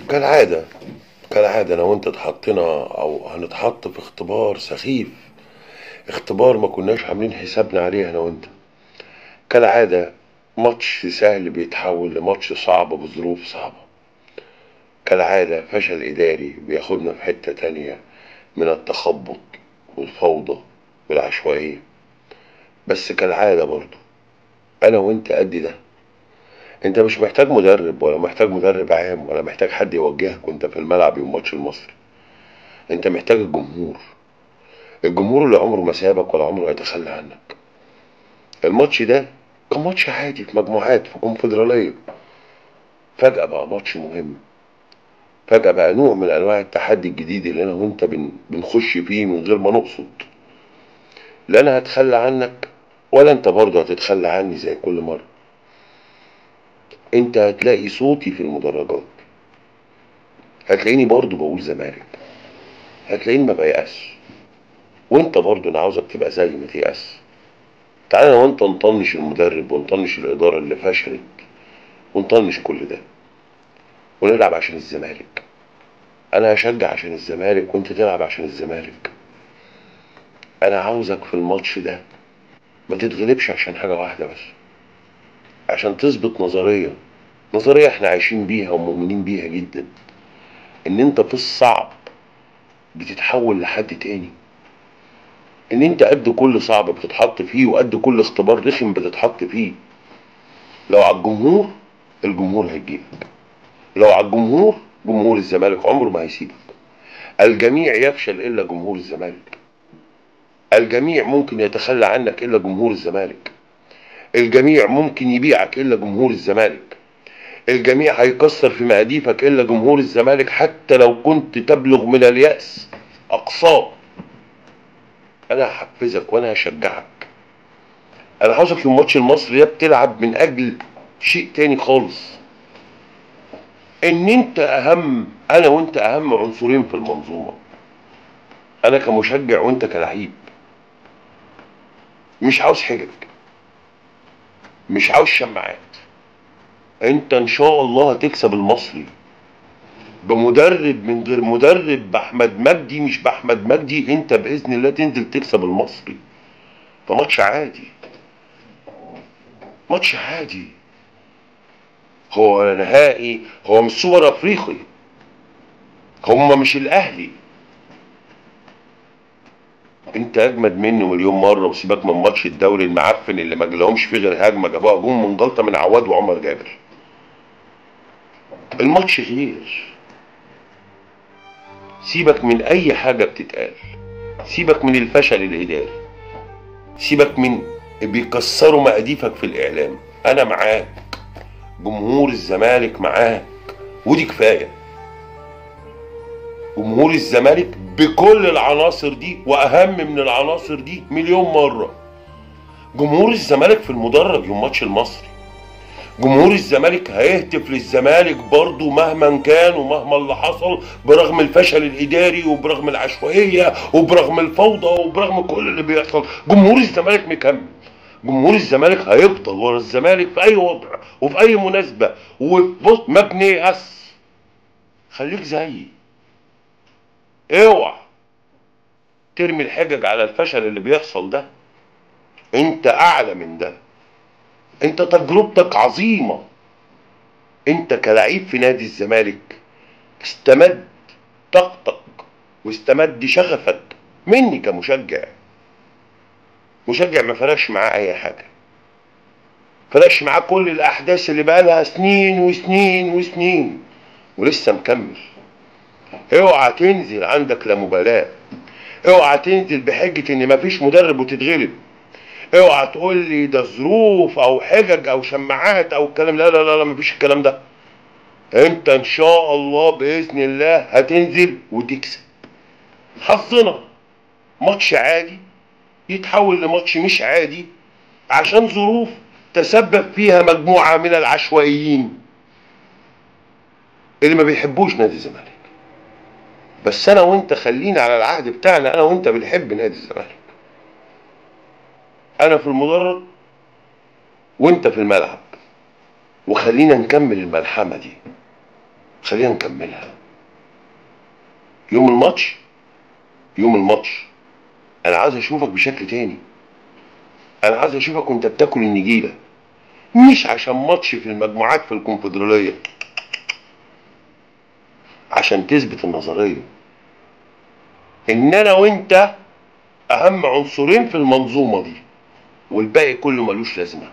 كالعادة كالعادة أنا وأنت اتحطينا أو هنتحط في اختبار سخيف. اختبار ما كناش عاملين حسابنا عليه أنا وأنت. كالعادة ماتش سهل بيتحول لماتش صعب بظروف صعبة. كالعادة فشل إداري بياخدنا في حتة تانية من التخبط والفوضى والعشوائية. بس كالعادة برضو أنا وأنت قد ده. أنت مش محتاج مدرب ولا محتاج مدرب عام ولا محتاج حد يوجهك وأنت في الملعب يوم ماتش المصري. أنت محتاج الجمهور. الجمهور اللي عمره ما سابك ولا عمره هيتخلى عنك. الماتش ده كان ماتش عادي في مجموعات في كونفدرالية. فجأة بقى ماتش مهم. فجأة بقى نوع من أنواع التحدي الجديد اللي أنا وأنت بنخش فيه من غير ما نقصد. لا أنا هتخلى عنك ولا أنت برضه هتتخلى عني زي كل مرة. أنت هتلاقي صوتي في المدرجات. هتلاقيني برضه بقول زمالك. هتلاقيني ما بيأس. وأنت برضه أنا عاوزك تبقى زي ما تيأس. تعالى أنا وأنت نطنش المدرب ونطنش الإدارة اللي فشلت ونطنش كل ده ونلعب عشان الزمالك. انا هشجع عشان الزمالك وانت تلعب عشان الزمالك. انا عاوزك في الماتش ده ما تتغلبش عشان حاجة واحدة بس. عشان تثبت نظرية احنا عايشين بيها ومؤمنين بيها جدا. ان انت في الصعب بتتحول لحد تاني. ان انت قد كل صعب بتتحط فيه وقد كل اختبار رخم بتتحط فيه. لو على الجمهور الجمهور هيجيبك. لو على الجمهور جمهور الزمالك عمره ما هيسيبك. الجميع يفشل الا جمهور الزمالك. الجميع ممكن يتخلى عنك الا جمهور الزمالك. الجميع ممكن يبيعك الا جمهور الزمالك. الجميع هيكسر في مقاديفك الا جمهور الزمالك حتى لو كنت تبلغ من اليأس اقصاه. انا هحفزك وانا هشجعك. انا عاوزك في الماتش المصري ده بتلعب من اجل شيء تاني خالص. ان انت اهم انا وانت اهم عنصرين في المنظومة. انا كمشجع وانت كلعيب. مش عاوز حجج. مش عاوز شماعات. انت ان شاء الله هتكسب المصري. بمدرب من غير مدرب باحمد مجدي مش باحمد مجدي انت باذن الله تنزل تكسب المصري. فماتش عادي. ماتش عادي. هو نهائي. هو مش سوبر افريقي. هما مش الاهلي. انت اجمد منه مليون مره وسيبك من ماتش الدوري المعفن اللي ما جالهمش فيه غير هجمه جابوها جون من جلطه من عواد وعمر جابر. الماتش غير. سيبك من اي حاجه بتتقال. سيبك من الفشل الاداري. سيبك من بيكسروا مقاديفك في الاعلام. انا معاك. جمهور الزمالك معاك. ودي كفايه. جمهور الزمالك بكل العناصر دي واهم من العناصر دي مليون مره. جمهور الزمالك في المدرج يوم ماتش المصري. جمهور الزمالك هيهتف للزمالك برضه مهما كان ومهما اللي حصل برغم الفشل الاداري وبرغم العشوائيه وبرغم الفوضى وبرغم كل اللي بيحصل. جمهور الزمالك مكمل. جمهور الزمالك هيفضل ورا الزمالك في اي وضع وفي اي مناسبه. وبص ما بنيأس. خليك زيي. اوعى ترمي الحجج على الفشل اللي بيحصل ده. انت اعلى من ده. انت تجربتك عظيمه. انت كلاعب في نادي الزمالك استمد طاقتك واستمد شغفك مني كمشجع. مشجع ما فرقش معاه اي حاجه. فرقش معاه كل الاحداث اللي بقالها سنين وسنين وسنين ولسه مكمل. اوعى تنزل عندك لا مبالاه. اوعى تنزل بحجه ان مفيش مدرب وتتغلب. اوعى تقول لي ده ظروف او حجج او شماعات او الكلام. لا لا لا لا، مفيش الكلام ده. انت ان شاء الله باذن الله هتنزل وتكسب. حظنا ماتش عادي يتحول لماتش مش عادي عشان ظروف تسبب فيها مجموعه من العشوائيين اللي ما بيحبوش نادي الزمالك. بس انا وانت خلينا على العهد بتاعنا. انا وانت بنحب نادي الزمالك. انا في المدرج وانت في الملعب. وخلينا نكمل الملحمه دي. خلينا نكملها. يوم الماتش، يوم الماتش انا عايز اشوفك بشكل تاني. انا عايز اشوفك وانت بتاكل النجيله، مش عشان ماتش في المجموعات في الكونفدراليه، عشان تثبت النظريه ان انا وانت اهم عنصرين في المنظومه دي، والباقي كله ملوش لازمه.